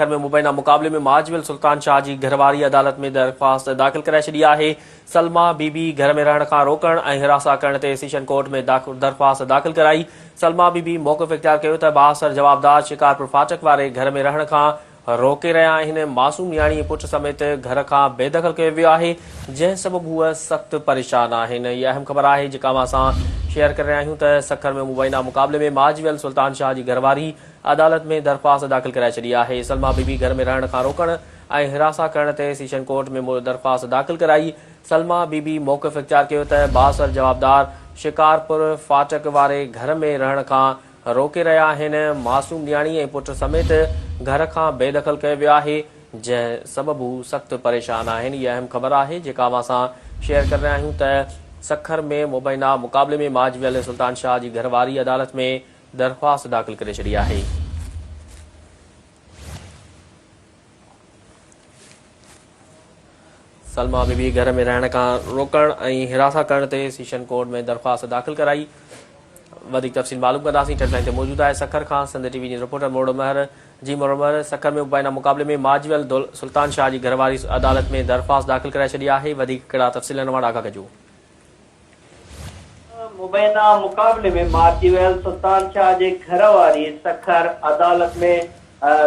में मुबैना मुक़ाबले में माजविल सुल्तान शाह जी घरवारी अदालत में दरख़्वास्त दाख़िल कराए छॾी आहे। सलमा बीबी घर में रहण खां रोकण ऐं हिरासा करण ते सेशन कोर्ट में दरख़्वास्त दाख़िल कराई। सलमा बीबी मौक़िफ़ इख्तियार कयो त बासर जवाबदार शिकारपुर फाटक वारे घर में रहण खां रोके रहिया आहिनि। मासूम नियाणी पुट समेत घर खां बेदख़ल कयो वियो आहे, जंहिं सबबु हूअ सख़्त परेशान आहिनि। इहा अहम ख़बर आहे जेका असां शेयर करे रहिया आहियूं त सखर में मुबैना मुक़ाबले में माजविल सुल्तान शाह जी घरवारी अदालत में दरख़्वास्त दाख़िल कराए छॾी आहे। सलमा बीबी घर में रहण खां रोकण ऐं हिरासा करण ते सेशन कोर्ट में दरख़्वास्त दाख़िल कराई। सलमा बीबी मौक़िफ़ इख्तियार कयो त बासर जवाबदार शिकारपुर फाटक वारे घर में रहण खां रोके रहिया आहिनि। मासूम नियाणी ऐं पुट समेत घर खां बेदख़ल कयो वियो आहे, जंहिं सबबु हू सख़्त परेशान आहिनि। इहा अहम ख़बर आहे जेका असां शेयर करे रहिया आहियूं त सखर में मुबैना मुक़ाबले में माजविल सुल्तान शाह जी घरवारी अदालत में दरख़्वास्त दाख़िल करे छॾी आहे। सलमा बीबी घर में रहण खां रोकण ऐं हिरासा करण ते सेशन कोर्ट में दरख़्वास्त दाख़िल कराई। वधीक तफ़सील मालूम कंदासीं। टेडलाइन ते मौजूद आहे सखर खां सिंध टीवी जी रिपोर्टर मोड़ महर। जी मोड़ महर, सखर में मुबैना मुक़ाबले में माजविल सुल्तान शाह जी घरवारी अदालत में दरख़्वास्त दाख़िल कराए छॾी आहे। वधीक कहिड़ा तफ़सील आहिनि आगाह कजो। मुबैना मुक़ाबले में माजविल सुल्तान शाह जे घरवारी सखर अदालत में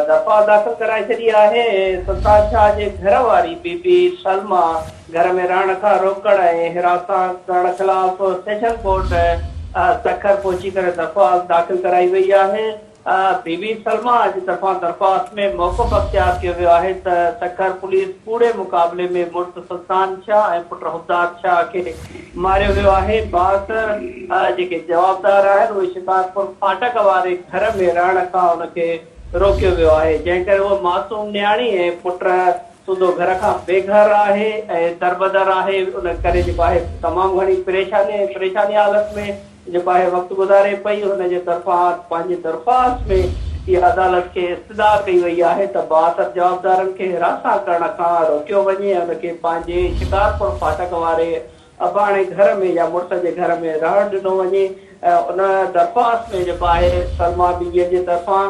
दफ़ा दाख़िल कराए छॾी आहे। सुल्तान शाह जे घरवारी बीबी सलमा घर में रहण खां रोकण ऐं हिरासा करण ख़िलाफ़ सेशन कोर्ट सखर पहुची करे दरख़्वास्त दाख़िल कराई वई आहे। बीबी सलमा जी तरफ़ां दरख़्वास्त में मौक़िफ़ इख्तियार कयो वियो आहे त सखर पुलिस पूरे मुक़ाबले में मुर्त सुल्तान शाह ऐं पुट हुबदार शाह खे मारियो वियो आहे। बासर जेके जवाबदार आहिनि उहे शिकारपुर फाटक वारे घर में रहण खां उनखे रोकियो वियो आहे, जंहिं करे उहो मासूम नियाणी ऐं पुट सूदो घर खां बेघर आहे ऐं दरबदर आहे। उन करे जेको आहे तमामु घणी परेशानी हालत में जेको आहे वक़्तु गुज़ारे पई। हुनजे तरफ़ां पंहिंजी दरख़्वास्त में इहा अदालत खे इस्तदा कई वई आहे त बासर जवाबदारनि खे हिरासा करण खां रोकियो वञे ऐं उनखे पंहिंजे शिकारपुर फाटक वारे अबाणे घर में या मुड़ुस जे घर में रहण ॾिनो वञे। उन दरख़्वास्त में जेको आहे सलमा बीबीअ जे तरफ़ां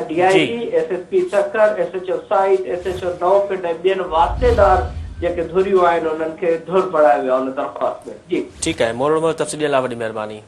DIG SSP Sukkur SHO site SHO नौपिंड ऐं ॿियनि वास्तेदार जेके धुरियूं आहिनि उन्हनि खे धुर पढ़ायो वियो आहे उन दरख़्वास्त में। जी ठीकु आहे। मोड़ महर, तफ़सील लाइ वॾी महिरबानी।